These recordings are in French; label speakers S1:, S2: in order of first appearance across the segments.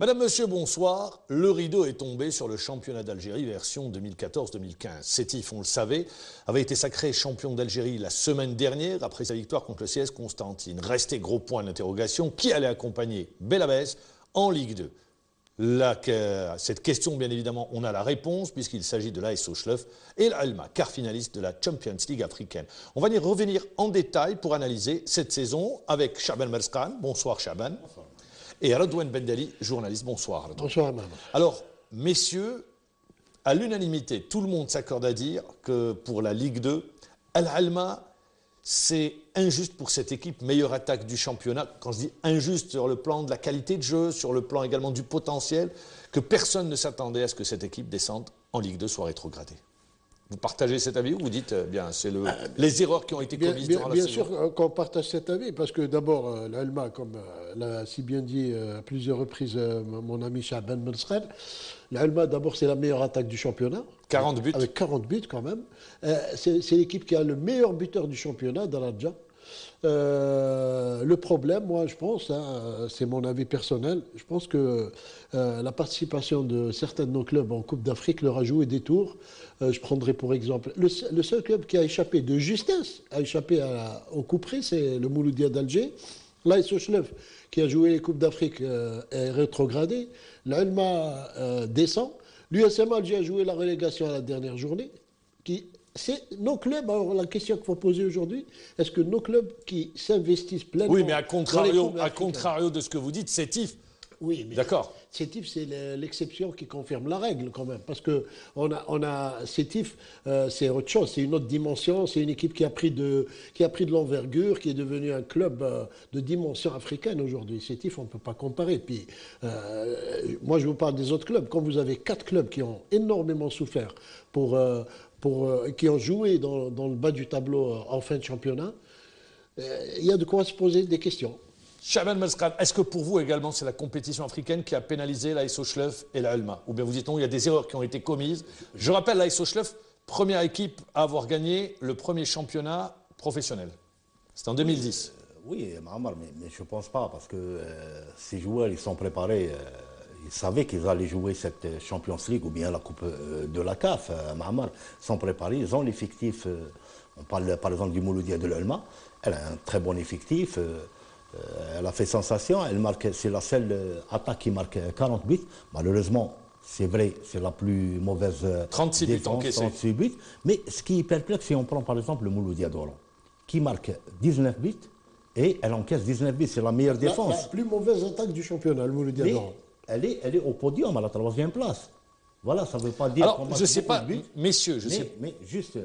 S1: Madame, Monsieur, bonsoir. Le rideau est tombé sur le championnat d'Algérie version 2014-2015. Sétif, on le savait, avait été sacré champion d'Algérie la semaine dernière après sa victoire contre le CS Constantine. Restait gros point d'interrogation. Qui allait accompagner Belabès en Ligue 2? Cette question, bien évidemment, on a la réponse puisqu'il s'agit de l'AS Sochleuf et l'Alma, quart finaliste de la Champions League africaine. On va y revenir en détail pour analyser cette saison avec Chaban Merskan. Bonsoir Chaban. Bonsoir. Et Redouane Bendali, journaliste. Bonsoir. Redouane.
S2: Bonsoir, maman.
S1: Alors, messieurs, à l'unanimité, tout le monde s'accorde à dire que pour la Ligue 2, Al-Alma, c'est injuste pour cette équipe, meilleure attaque du championnat. Quand je dis injuste sur le plan de la qualité de jeu, sur le plan également du potentiel, que personne ne s'attendait à ce que cette équipe descende en Ligue 2 soit rétrogradée. Vous partagez cet avis ou vous dites, bien, c'est les erreurs qui ont été commises durant la saison?
S2: Bien sûr qu'on partage cet avis, parce que d'abord, l'Alma, comme l'a si bien dit à plusieurs reprises mon ami Chaban Merskan, l'Alma, d'abord, c'est la meilleure attaque du championnat.
S1: 40 buts.
S2: Avec 40 buts, quand même. C'est l'équipe qui a le meilleur buteur du championnat, Daradja. Le problème, moi, je pense, c'est mon avis personnel, je pense que la participation de certains de nos clubs en Coupe d'Afrique leur a joué des tours. Je prendrai pour exemple le seul club qui a échappé de justesse, a échappé au coup près, c'est le Mouloudia d'Alger. L'AS Sochleuf, qui a joué les Coupes d'Afrique, est rétrogradé. L'Alma descend. L'USM Alger a joué la relégation à la dernière journée. C'est nos clubs, alors la question qu'il faut poser aujourd'hui, est-ce que nos clubs qui s'investissent pleinement...
S1: Oui, mais à contrario de ce que vous dites, Sétif.
S2: Oui, mais
S1: d'accord.
S2: Sétif, c'est l'exception qui confirme la règle quand même. Parce que Sétif, c'est autre chose, c'est une autre dimension, c'est une équipe qui a pris de l'envergure, qui est devenue un club de dimension africaine aujourd'hui. Sétif, on ne peut pas comparer. Puis, moi, je vous parle des autres clubs. Quand vous avez 4 clubs qui ont énormément souffert qui ont joué dans le bas du tableau en fin de championnat, il y a de quoi se poser des questions.
S1: Chaban Merskan, est-ce que pour vous également c'est la compétition africaine qui a pénalisé l'AS Sochleuf et la Alma? Ou bien vous dites non, il y a des erreurs qui ont été commises? Je rappelle, l'AS Sochleuf, première équipe à avoir gagné le premier championnat professionnel. C'était en 2010.
S3: Oui, Mahamar, mais je ne pense pas, parce que ces joueurs, ils sont préparés, ils savaient qu'ils allaient jouer cette Champions League ou bien la Coupe de la CAF. Mahamar, ils sont préparés, ils ont l'effectif. On parle par exemple du Mouloudia de l'Alma, elle a un très bon effectif. Elle a fait sensation, c'est la seule attaque qui marque 40 buts. Malheureusement, c'est vrai, c'est la plus mauvaise
S1: 36
S3: défense,
S1: buts
S3: 36 buts. Mais ce qui est perplexe, si on prend par exemple le Mouloudia d'Oran, qui marque 19 buts et elle encaisse 19 buts, c'est la meilleure défense.
S2: La plus mauvaise attaque du championnat, le Mouloudia d'Oran.
S3: Elle est au podium à la 3e place. Voilà, ça ne veut pas dire...
S1: Alors, je ne sais pas, messieurs,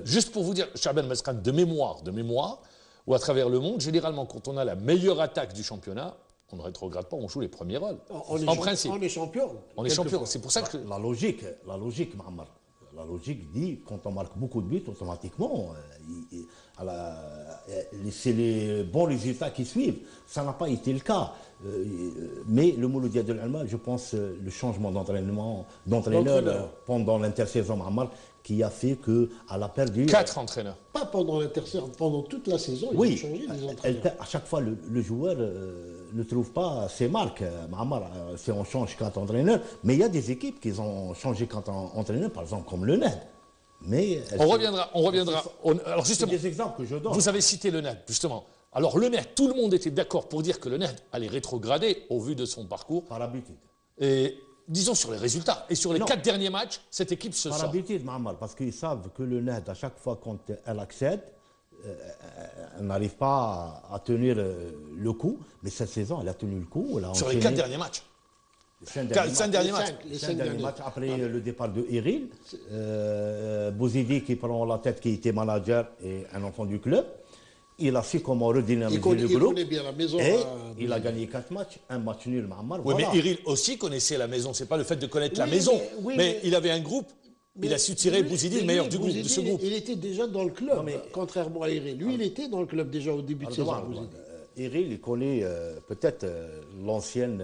S1: juste pour vous dire, Chaban Merskan, de mémoire, ou à travers le monde, généralement, quand on a la meilleure attaque du championnat, on ne rétrograde pas, on joue les premiers rôles. En principe.
S2: On est champion.
S1: On est champion. C'est pour ça que...
S3: La logique, Mahamar, la logique dit, quand on marque beaucoup de buts, automatiquement, c'est les bons résultats qui suivent. Ça n'a pas été le cas. Mais le Mouloudia de l'Alma, je pense, le changement d'entraîneur pendant l'intersaison, Mahamar, qui a fait qu'elle a perdu...
S1: 4 entraîneurs.
S2: Pas pendant l'intersaison, pendant toute la saison,
S3: oui,
S2: ils ont changé les entraîneurs.
S3: À chaque fois, le joueur ne trouve pas ses marques. Mahamar, si on change 4 entraîneurs, mais il y a des équipes qui ont changé 4 entraîneurs, par exemple comme le NED. Mais
S1: on reviendra. Alors justement,
S3: des exemples que je donne.
S1: Vous avez cité le NED, justement. Alors le NED, tout le monde était d'accord pour dire que le NED allait rétrograder au vu de son parcours.
S3: Par habitude.
S1: Et disons sur les résultats. Et sur les 4 derniers matchs, cette équipe se sort.
S3: Par habitude, Mahamar, parce qu'ils savent que le NED, à chaque fois quand elle accède, elle n'arrive pas à tenir le coup. Mais cette saison, elle a tenu le coup.
S1: Sur les 4 derniers matchs. Les 5 derniers matchs.
S3: Après le départ de Iril, Bouzidi qui prend la tête, qui était manager et un enfant du club. Il a su comment redynamiser le groupe.
S2: Il bien la maison.
S3: Et il a gagné 4 matchs, un match nul, Mahamar.
S1: Oui, voilà. Mais Iril aussi connaissait la maison. C'est pas le fait de connaître la maison. Mais il avait un groupe. Il a su tirer Bouzidi, le meilleur de ce groupe.
S2: Il était déjà dans le club, contrairement à Iril. Lui, il était dans le club déjà au début de saison.
S3: Iril, il connaît peut-être l'ancienne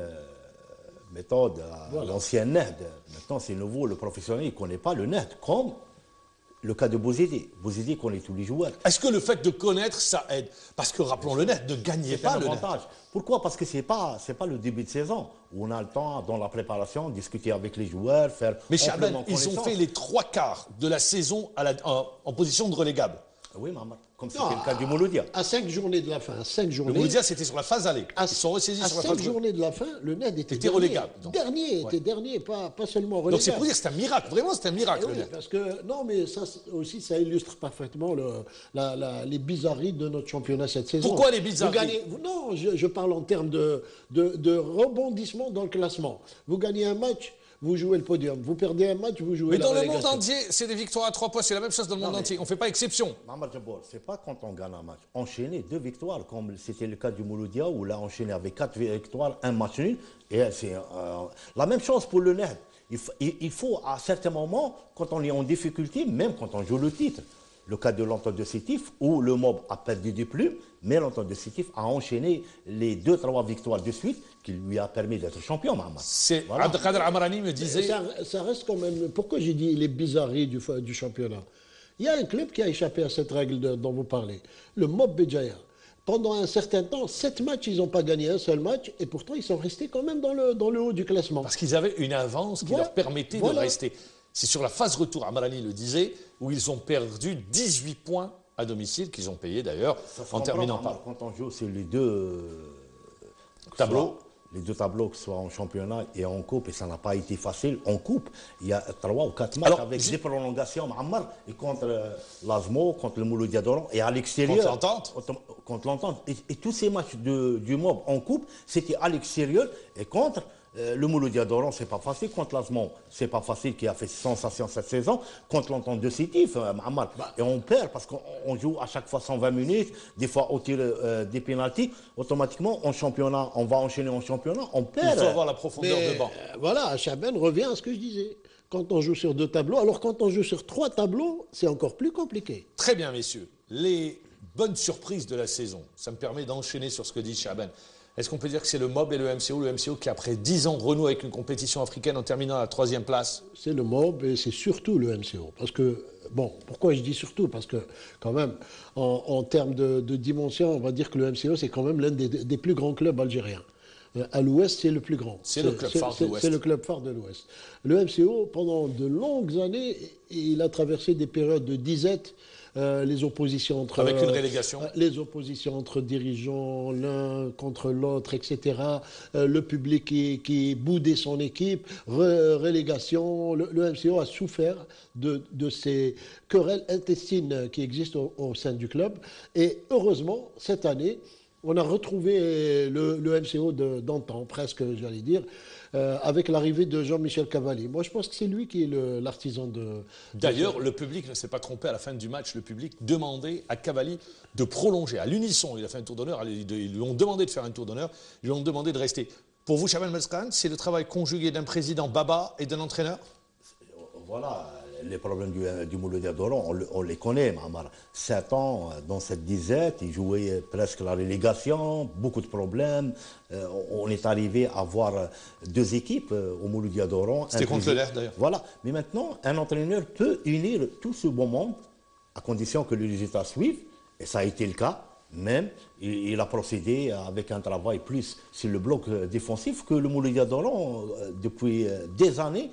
S3: méthode, l'ancienne NED. Maintenant, c'est nouveau, le professionnel, il ne connaît pas le NED. Comme Le cas de Bouzidi. Bouzidi connaît tous les joueurs.
S1: Est-ce que le fait de connaître, ça aide? Parce que, rappelons-le net, ne gagnez pas le net.
S3: Avantage. Pourquoi? Parce que ce n'est pas le début de saison où on a le temps, dans la préparation, discuter avec les joueurs, faire...
S1: Mais Chaban, ils ont fait les 3/4 de la saison en position de relégable.
S3: Oui, Maman, comme c'était le cas du Mouloudia.
S2: À 5 journées de la fin, 5 journées.
S1: Le Mouloudia, c'était sur la phase aller. Ils sont ressaisis sur la phase
S2: 5 journées de la fin, le NED était
S1: relégable.
S2: Était dernier, pas seulement relégable.
S1: Donc c'est pour dire que c'est un miracle, vraiment c'est un miracle.
S2: Oui, parce que, non, mais ça aussi, ça illustre parfaitement les bizarreries de notre championnat cette saison.
S1: Pourquoi les bizarreries?
S2: Non, je parle en termes de rebondissement dans le classement. Vous gagnez un match, vous jouez le podium. Vous perdez un match, vous jouez la relégation.
S1: Mais dans le monde entier, c'est des victoires à 3 points. C'est la même chose dans le monde entier. On ne fait pas exception.
S3: Mamad Jabor, c'est pas quand on gagne un match. Enchaîner 2 victoires, comme c'était le cas du Mouloudia, où là, enchaîné avec 4 victoires, un match nul. Et c'est la même chose pour le NED. Il faut, à certains moments, quand on est en difficulté, même quand on joue le titre, le cas de l'entente de Sétif, où le MOB a perdu des plumes, mais l'entente de Sétif a enchaîné les 2-3 victoires de suite qui lui a permis d'être champion, Mahamad.
S1: Voilà. Abdelkader Amrani me disait...
S2: Ça reste quand même... Pourquoi j'ai dit les bizarreries du championnat? Il y a un club qui a échappé à cette règle dont vous parlez, le MOB Béjaïa. Pendant un certain temps, 7 matchs, ils n'ont pas gagné un seul match, et pourtant ils sont restés quand même dans le haut du classement.
S1: Parce qu'ils avaient une avance qui leur permettait de rester. C'est sur la phase retour, Amrani le disait, où ils ont perdu 18 points à domicile, qu'ils ont payé d'ailleurs, en terminant par...
S3: Quand on joue sur les deux
S1: tableaux,
S3: que ce soit en championnat et en coupe, et ça n'a pas été facile, en coupe, il y a 3 ou 4 matchs avec des prolongations, Mahammar, et contre l'Azmo, contre le Mouloudia d'Oran, et à l'extérieur... Contre l'Entente. Et tous ces matchs du MOB en coupe, c'était à l'extérieur, et contre... le Mouloudia d'Oran, c'est pas facile. Contre l'Azmon, c'est pas facile, qui a fait sensation cette saison. Contre l'entente de Sétif, Mahamar. Et on perd parce qu'on joue à chaque fois 120 minutes, des fois au tir des pénaltys. Automatiquement, en championnat, on va enchaîner en championnat, on perd.
S1: Il faut avoir la profondeur de banc.
S2: Voilà, Chaben revient à ce que je disais. Quand on joue sur 2 tableaux, alors quand on joue sur 3 tableaux, c'est encore plus compliqué.
S1: Très bien, messieurs. Les bonnes surprises de la saison, ça me permet d'enchaîner sur ce que dit Chaben. Est-ce qu'on peut dire que c'est le MOB et le MCO qui, après 10 ans, renoue avec une compétition africaine en terminant à la 3e place?
S2: C'est le MOB et c'est surtout le MCO. Parce que, bon, pourquoi je dis surtout? Parce que, quand même, en termes de dimension, on va dire que le MCO, c'est quand même l'un des plus grands clubs algériens. À l'Ouest, c'est le plus grand.
S1: C'est le club phare de l'Ouest.
S2: C'est le club phare de l'Ouest. Le MCO, pendant de longues années, il a traversé des périodes de disette. Les oppositions entre...
S1: Avec une relégation.
S2: Les oppositions entre dirigeants, l'un contre l'autre, etc. Le public qui boudait son équipe, relégation. Le MCO a souffert de ces querelles intestines qui existent au sein du club. Et heureusement, cette année, on a retrouvé le MCO d'antan, presque, j'allais dire, avec l'arrivée de Jean-Michel Cavalli. Moi, je pense que c'est lui qui est l'artisan de...
S1: D'ailleurs, le public ne s'est pas trompé à la fin du match. Le public demandait à Cavalli de prolonger. À l'unisson, il a fait un tour d'honneur. Ils lui ont demandé de faire un tour d'honneur. Ils lui ont demandé de rester. Pour vous, Chaban Mezkan, c'est le travail conjugué d'un président Baba et d'un entraîneur?
S3: Voilà. Les problèmes du Mouloudia d'Oran, on les connaît, Mahamar. 7 ans dans cette disette, il jouait presque la relégation, beaucoup de problèmes. On est arrivé à avoir 2 équipes au Mouloudia d'Oran.
S1: C'était contre l'air d'ailleurs.
S3: Voilà. Mais maintenant, un entraîneur peut unir tout ce beau monde à condition que les résultats suivent. Et ça a été le cas. Même, il a procédé avec un travail plus sur le bloc défensif que le Mouloudia d'Oran, depuis des années.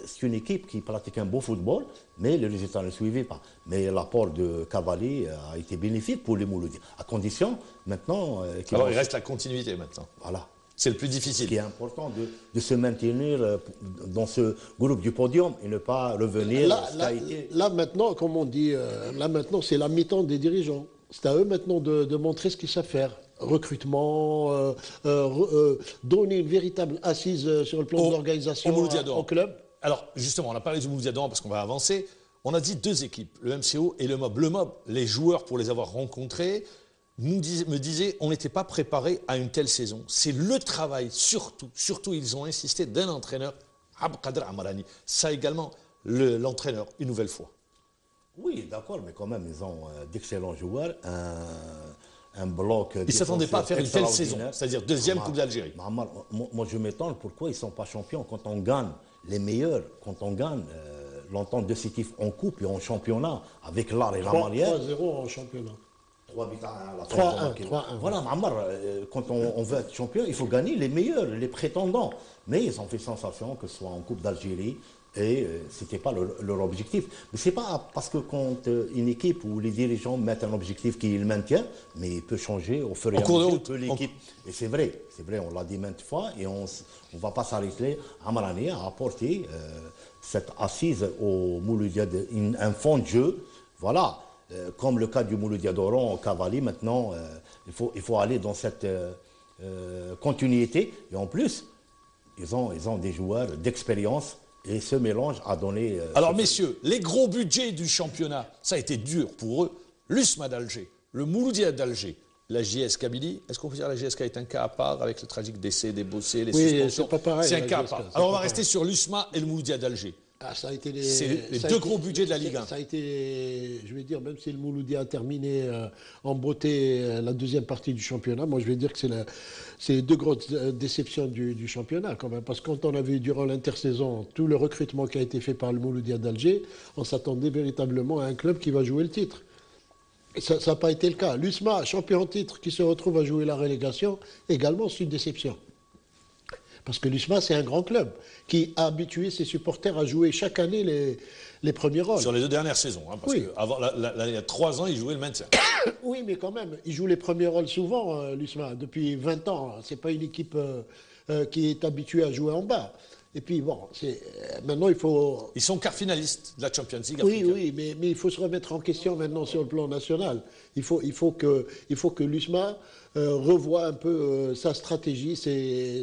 S3: C'est une équipe qui pratique un beau football, mais les résultats ne suivaient pas. Mais l'apport de Cavalli a été bénéfique pour les Mouloudia, à condition maintenant...
S1: Alors il reste la continuité maintenant.
S3: Voilà.
S1: C'est le plus difficile.
S3: Ce qui est important de se maintenir dans ce groupe du podium et ne pas revenir...
S2: Là maintenant, comme on dit, là maintenant c'est la mi-temps des dirigeants. C'est à eux maintenant de montrer ce qu'ils savent faire. Recrutement, donner une véritable assise sur le plan de l'organisation au club.
S1: Alors justement, on a parlé du Mouloudia d'Oran parce qu'on va avancer. On a dit 2 équipes, le MCO et le MOB. Le MOB, les joueurs, pour les avoir rencontrés, me disaient on n'était pas préparé à une telle saison. C'est le travail, surtout ils ont insisté d'un entraîneur, Abdelkader Amrani. Ça également, l'entraîneur, une nouvelle fois.
S3: Oui, d'accord, mais quand même, ils ont d'excellents joueurs, un bloc...
S1: Ils ne s'attendaient pas à faire une telle saison, c'est-à-dire 2e Coupe d'Algérie.
S3: Moi, je m'étonne pourquoi ils ne sont pas champions quand on gagne les meilleurs, quand on gagne l'entente de Sétif en coupe et en championnat, avec l'art et la
S2: 3
S3: manière.
S2: 3-0 en championnat.
S3: 3 buts à la
S2: 3-1,
S3: fin.
S2: 3-1.
S3: Voilà, Mahamar, quand on veut être champion, il faut gagner les meilleurs, les prétendants. Mais ils ont fait sensation, que ce soit en Coupe d'Algérie, et ce n'était pas leur objectif. Mais ce n'est pas parce que quand une équipe où les dirigeants mettent un objectif qu'ils maintiennent, mais il peut changer au fur et à mesure que l'équipe. Et c'est vrai, on l'a dit maintes fois, et on ne va pas s'arrêter. Amarani a apporté cette assise au Mouloudia, un fond de jeu. Voilà. Comme le cas du Mouloudia d'Oran, Cavalli, maintenant, il faut aller dans cette continuité. Et en plus, ils ont des joueurs d'expérience et ce mélange a donné...
S1: Alors, messieurs, les gros budgets du championnat, ça a été dur pour eux. L'USMA d'Alger, le Mouloudia d'Alger, la JS Kabylie. Est-ce qu'on peut dire que la JSK est un cas à part avec le tragique décès des Bossés, les suspensions?
S2: C'est pas pareil.
S1: C'est un cas à part. Alors, on va rester sur l'USMA et le Mouloudia d'Alger.
S2: Ça a été
S1: c'est les deux gros budgets de la Ligue 1.
S2: Ça a été, je vais dire, même si le Mouloudia a terminé en beauté la deuxième partie du championnat, moi je vais dire que c'est les deux grosses déceptions du championnat quand même. Parce que quand on a vu durant l'intersaison tout le recrutement qui a été fait par le Mouloudia d'Alger, on s'attendait véritablement à un club qui va jouer le titre. Et ça n'a pas été le cas. L'USMA, champion en titre, qui se retrouve à jouer la relégation, également c'est une déception. Parce que l'USMA, c'est un grand club qui a habitué ses supporters à jouer chaque année les premiers rôles.
S1: Sur les 2 dernières saisons, hein, parce
S2: oui.
S1: qu'avant, il y a 3 ans, ils jouaient le maintien.
S2: Oui, mais quand même, ils jouent les premiers rôles souvent, l'USMA, depuis 20 ans. Ce n'est pas une équipe qui est habituée à jouer en bas. Et puis, bon, maintenant, il faut...
S1: Ils sont quart finalistes de la Champions League
S2: Oui,
S1: africaine.
S2: oui, mais il faut se remettre en question maintenant sur le plan national. Il faut que l'USMA revoie un peu sa stratégie,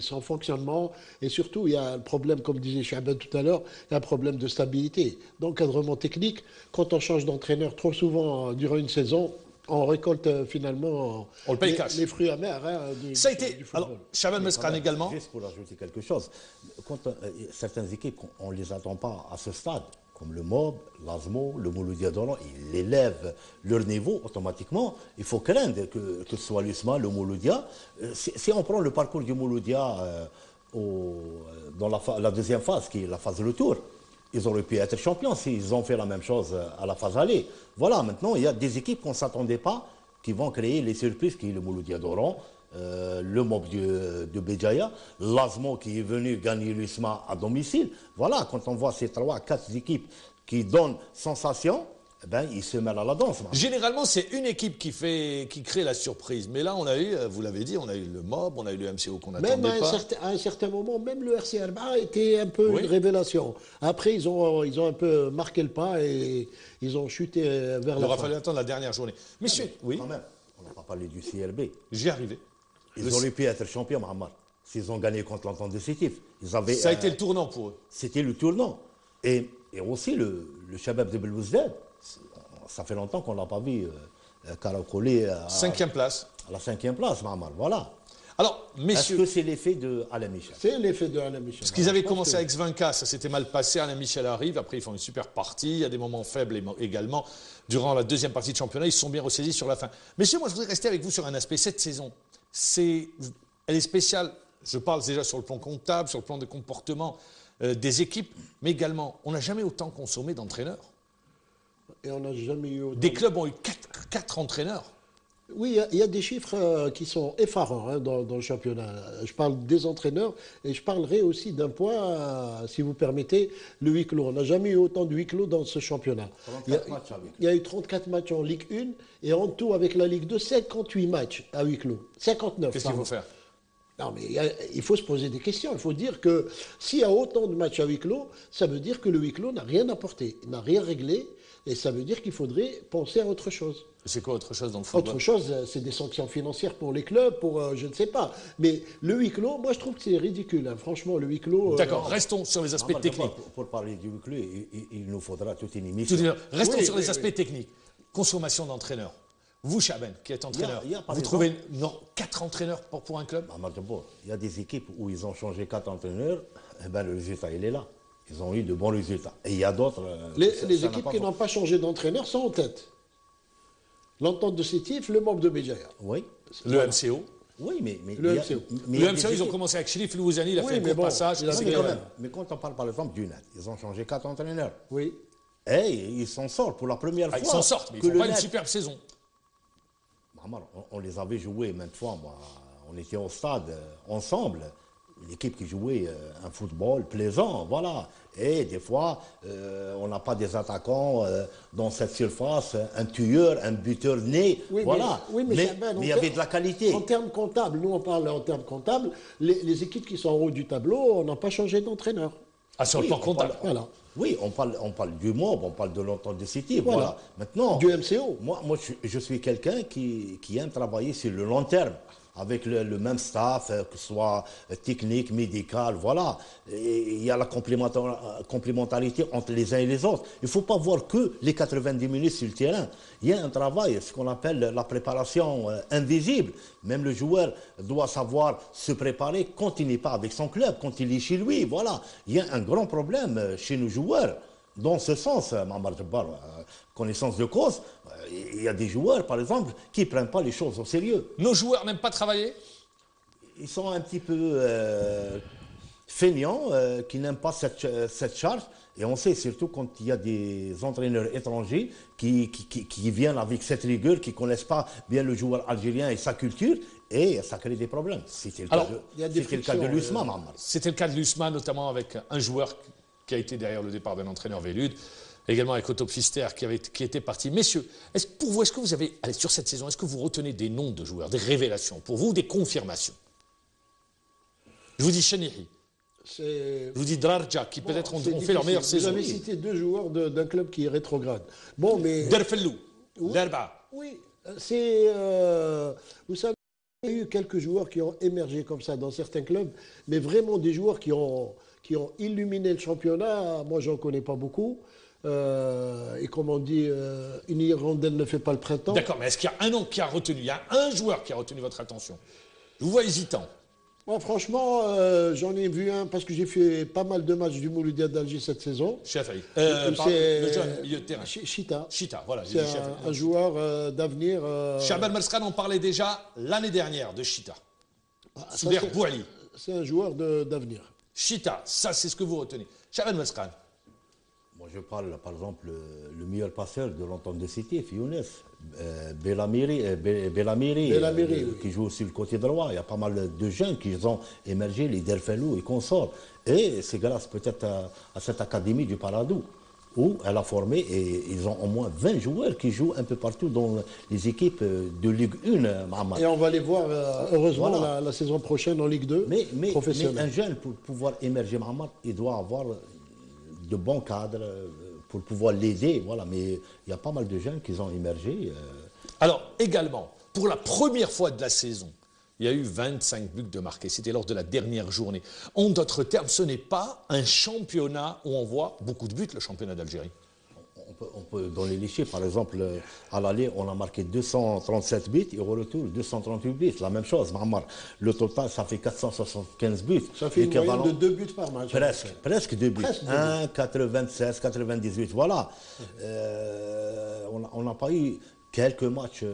S2: son fonctionnement. Et surtout, il y a un problème, comme disait Chaban tout à l'heure, il y a un problème de stabilité. D'encadrement technique, quand on change d'entraîneur trop souvent durant une saison, on récolte finalement
S1: on le paye cash.
S2: Les fruits amers
S1: Ça a été...
S2: du football.
S1: Alors, Chaban Mesran également.
S3: Juste pour ajouter quelque chose, quand certaines équipes, on ne les attend pas à ce stade, comme le MOB, l'ASMO, le Mouloudia d'Oran, ils élèvent leur niveau automatiquement. Il faut craindre que ce soit l'USMA, le Mouloudia. Si on prend le parcours du Mouloudia dans la deuxième phase, qui est la phase retour, ils auraient pu être champions s'ils ont fait la même chose à la phase aller. Voilà, maintenant, il y a des équipes qu'on ne s'attendait pas qui vont créer les surprises, qui est le Mouloudia d'Oran, le MOB de Béjaïa, l'ASMO qui est venu gagner l'USMA à domicile. Voilà, quand on voit ces 3-4 équipes qui donnent sensation, eh ben, ils se mêlent à la danse.
S1: Généralement, c'est une équipe qui crée la surprise. Mais là, on a eu, vous l'avez dit, on a eu le MOB, on a eu le MCO qu'on n'attendait pas.
S2: À un certain moment, même le RC Alba était un peu une révélation. Après, ils ont un peu marqué le pas et ils ont chuté vers la fin.
S1: Il aura fallu attendre la dernière journée. Messieurs, oui.
S3: Quand même, on n'a pas parlé du CLB.
S1: J'y arrivais.
S3: Ils auraient pu être champions, Mahamar, s'ils ont gagné contre l'entente de Sétif.
S1: Ça a été le tournant pour eux.
S3: C'était le tournant. Et aussi le Shabab de Belouizdad. Ça fait longtemps qu'on ne l'a pas vu caracoler à
S1: 5e place.
S3: À la 5e place, Mahamar. Voilà.
S1: Alors, messieurs.
S3: Est-ce que c'est l'effet de Alain Michel?
S2: C'est l'effet de Alain Michel.
S1: Parce qu'ils avaient commencé avec Svanka, ça s'était mal passé. Alain Michel arrive, après ils font une super partie. Il y a des moments faibles également. Durant la deuxième partie de championnat, ils se sont bien ressaisis sur la fin. Messieurs, moi je voudrais rester avec vous sur un aspect. Cette saison, elle est spéciale. Je parle déjà sur le plan comptable, sur le plan de comportement des équipes, mais également, on n'a jamais autant consommé d'entraîneurs.
S2: Et on n'a jamais eu autant...
S1: Des clubs ont eu 4 entraîneurs.
S2: Oui, il y a des chiffres qui sont effarants dans le championnat. Je parle des entraîneurs et je parlerai aussi d'un point, si vous permettez, le huis clos. On n'a jamais eu autant de huis clos dans ce championnat. Il y a eu 34 matchs en Ligue 1 et en tout avec la Ligue 2, 58 matchs à huis clos. 59.
S1: Qu'est-ce qu'il faut faire?
S2: Non, mais il faut se poser des questions. Il faut dire que s'il y a autant de matchs à huis clos, ça veut dire que le huis clos n'a rien apporté, n'a rien réglé. Et ça veut dire qu'il faudrait penser à autre chose.
S1: C'est quoi autre chose dans le football?
S2: Autre chose, c'est des sanctions financières pour les clubs, pour je ne sais pas. Mais le huis clos, moi je trouve que c'est ridicule. Hein. Franchement, le huis clos...
S1: D'accord, restons sur les aspects techniques.
S3: Pour parler du huis clos, il nous faudra toute une émission.
S1: Restons sur les aspects techniques. Consommation d'entraîneurs. Vous, Chaben, qui êtes entraîneur, vous trouvez 4 entraîneurs pour un club?
S3: Il y a des équipes où ils ont changé 4 entraîneurs, et ben le résultat, il est là. Ils ont eu de bons résultats. Et il y a d'autres...
S2: Les équipes qui n'ont pas changé d'entraîneur sont en tête. L'entente de Sétif, le MOB de Béjaïa.
S3: Oui.
S1: Le MCO.
S3: Oui,
S2: Le MCO.
S1: Le MCO, ils ont commencé avec Chérif Louazani, il a
S2: Oui,
S1: fait un
S2: mais
S1: court
S2: bon,
S1: passage.
S2: il a
S3: Non,
S2: fait
S3: mais,
S2: quand
S3: quand même, mais quand on parle par exemple du net, ils ont changé 4 entraîneurs.
S2: Oui.
S3: Et ils s'en sortent pour la première fois.
S1: Ils s'en sortent, mais ils
S3: que
S1: ne font
S3: le
S1: pas une
S3: net-
S1: superbe saison.
S3: Maman, on les avait joués maintes fois, moi. On était au stade ensemble. Une équipe qui jouait un football plaisant, voilà. Et des fois, on n'a pas des attaquants dans cette surface, un tueur, un buteur né,
S2: Oui,
S3: voilà.
S2: mais Chaban,
S3: mais il y avait de la qualité.
S2: En termes comptables, nous on parle en termes comptables, les équipes qui sont en haut du tableau, on n'a pas changé d'entraîneur.
S1: Ah, sur le plan comptable.
S2: Voilà.
S3: Oui, on parle du MOB, on parle de l'entente de City, voilà. Maintenant,
S2: Du MCO.
S3: Moi je suis quelqu'un qui aime travailler sur le long terme, avec le même staff, que ce soit technique, médical, voilà. Et il y a la complémentarité entre les uns et les autres. Il ne faut pas voir que les 90 minutes sur le terrain. Il y a un travail, ce qu'on appelle la préparation invisible. Même le joueur doit savoir se préparer quand il n'est pas avec son club, quand il est chez lui, voilà. Il y a un grand problème chez nos joueurs. Dans ce sens, Mamar Jabbar, connaissance de cause, il y a des joueurs, par exemple, qui ne prennent pas les choses au sérieux.
S1: Nos joueurs n'aiment pas travailler?
S3: Ils sont un petit peu feignants, qui n'aiment pas cette charge. Et on sait surtout quand il y a des entraîneurs étrangers qui viennent avec cette rigueur, qui ne connaissent pas bien le joueur algérien et sa culture, et ça crée des problèmes. C'était le cas de l'USMA, Mamar.
S1: C'était le cas de l'USMA, notamment avec un joueur qui a été derrière le départ d'un entraîneur Vélud, également avec Otto Pfister qui était parti. Messieurs, est-ce que vous avez, allez, sur cette saison, est-ce que vous retenez des noms de joueurs, des révélations, pour vous, des confirmations? Je vous dis Chenihi, je vous dis Drarja, qui peut-être ont fait leur meilleure saison.
S2: Vous avez cité 2 joueurs d'un club qui est rétrograde. Bon, mais...
S1: Derfellou, Derba.
S2: Oui, vous savez, il y a eu quelques joueurs qui ont émergé comme ça dans certains clubs, mais vraiment des joueurs qui ont illuminé le championnat, moi j'en connais pas beaucoup. Et comme on dit, une hirondelle ne fait pas le printemps.
S1: D'accord, mais est-ce qu'il y a un nom qui a retenu, il y a un joueur qui a retenu votre attention? Je vous vois hésitant.
S2: Moi, franchement, j'en ai vu un parce que j'ai fait pas mal de matchs du Mouloudia d'Alger cette saison.
S1: Chafaï.
S2: C'est
S1: Le jeune milieu de terrain.
S2: Chita.
S1: Chita, voilà.
S2: C'est un joueur d'avenir.
S1: Chaban Malskan, on parlait déjà l'année dernière de Chita. Souder Bouali.
S2: C'est un joueur d'avenir.
S1: Chita, ça c'est ce que vous retenez. Chaban Malskan.
S3: Moi, je parle, par exemple, le meilleur passeur de l'entente de City, Younes, Bellamiri,
S2: Oui.
S3: qui joue sur le côté droit. Il y a pas mal de jeunes qui ont émergé, les Derfellou et consorts. Et c'est grâce peut-être à cette académie du Paradou, où elle a formé, et ils ont au moins 20 joueurs qui jouent un peu partout dans les équipes de Ligue 1, Mahamad.
S2: Et on va les voir, heureusement,
S3: Voilà.
S2: la saison prochaine en Ligue 2,
S3: mais
S2: professionnelle.
S3: un jeune, pour pouvoir émerger, Mahamad, il doit avoir de bons cadres pour pouvoir l'aider. Voilà. Mais il y a pas mal de jeunes qui ont émergé.
S1: Alors, également, pour la première fois de la saison, il y a eu 25 buts de marqués. C'était lors de la dernière journée. En d'autres termes, ce n'est pas un championnat où on voit beaucoup de buts, le championnat d'Algérie.
S3: On peut donner les chiffres. Par exemple, à l'aller, on a marqué 237 buts et au retour, 238 buts. La même chose, Mahamar. Le total, ça fait 475 buts.
S2: Ça fait une moyenne de 2 buts par match.
S3: Presque 2 buts.
S2: Presque 2
S3: 1, 96, 98. Voilà. On n'a pas eu quelques matchs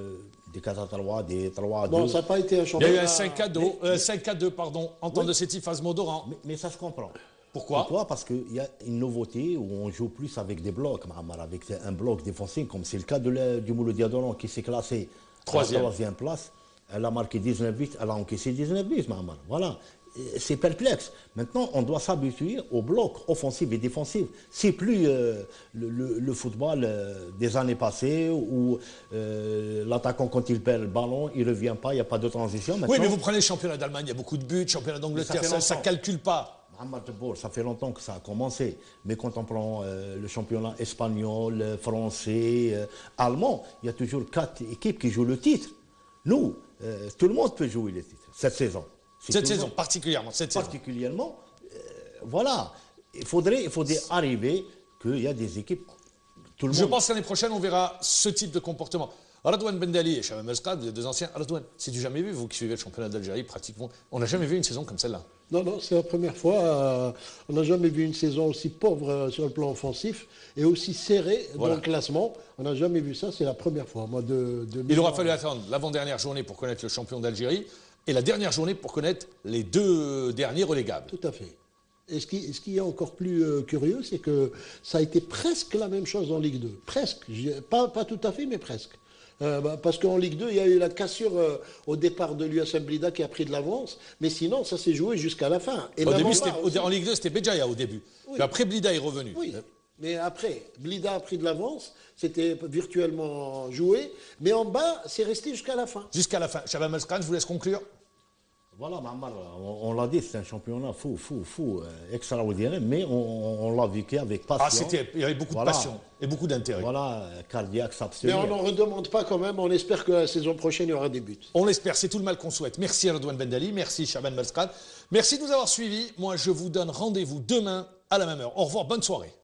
S3: des 4-3, des 3-2.
S2: Bon, ça n'a pas été un
S1: Il y a
S2: championnat.
S1: eu un 5-2, en temps de Sétif Azmodoran.
S3: Mais ça se comprend.
S1: Pourquoi?
S3: Parce qu'il y a une nouveauté où on joue plus avec des blocs, Mahamar, avec un bloc défensif, comme c'est le cas du Mouloudia d'Oran qui s'est classé à la 3e place. Elle a marqué 19 buts, elle a encaissé 19 buts, Mahamar. Voilà. C'est perplexe. Maintenant, on doit s'habituer au bloc offensif et défensif. C'est plus le football des années passées où l'attaquant, quand il perd le ballon, il ne revient pas, il n'y a pas de transition. Maintenant,
S1: Oui, mais vous prenez le championnat d'Allemagne, il y a beaucoup de buts, le championnat d'Angleterre, ça ne calcule pas.
S3: Ça fait longtemps que ça a commencé. Mais quand on prend le championnat espagnol, français, allemand, il y a toujours 4 équipes qui jouent le titre. Nous, tout le monde peut jouer le titre cette saison.
S1: Particulièrement.
S3: Voilà. Il faudrait arriver qu'il y a des équipes. Tout le monde.
S1: Je pense que l'année prochaine, on verra ce type de comportement. Radouane Bendali et Chaban Malskan, vous êtes 2 anciens. Radouane, c'est du jamais vu, vous qui suivez le championnat d'Algérie, pratiquement. On n'a jamais vu une saison comme celle-là.
S2: Non, c'est la première fois. On n'a jamais vu une saison aussi pauvre sur le plan offensif et aussi serrée dans le classement. On n'a jamais vu ça, c'est la première fois.
S1: Il aura fallu attendre l'avant-dernière journée pour connaître le champion d'Algérie. et la dernière journée pour connaître les 2 derniers relégables.
S2: Tout à fait. Et ce qui est encore plus curieux, c'est que ça a été presque la même chose en Ligue 2. Presque. Pas tout à fait, mais presque. Parce qu'en Ligue 2, il y a eu la cassure au départ de l'USM Blida qui a pris de l'avance. Mais sinon, ça s'est joué jusqu'à la fin. Et
S1: en Ligue 2, c'était Béjaïa au début.
S2: Oui.
S1: Puis après, Blida est revenu.
S2: Oui. Mais après, Blida a pris de l'avance. C'était virtuellement joué. Mais en bas, c'est resté jusqu'à la fin.
S1: Jusqu'à la fin. Chaban Mezkran, je vous laisse conclure.
S3: Voilà, Mahamar, on l'a dit, c'est un championnat fou, extraordinaire, mais on l'a vécu avec passion.
S1: Il y avait beaucoup de passion et beaucoup d'intérêt.
S3: Voilà, cardiaque,
S2: mais on n'en redemande pas quand même, on espère que la saison prochaine, il y aura des buts.
S1: On l'espère, c'est tout le mal qu'on souhaite. Merci à Redouane Bendali, merci Chaban Mezkran, merci de nous avoir suivis. Moi, je vous donne rendez-vous demain à la même heure. Au revoir, bonne soirée.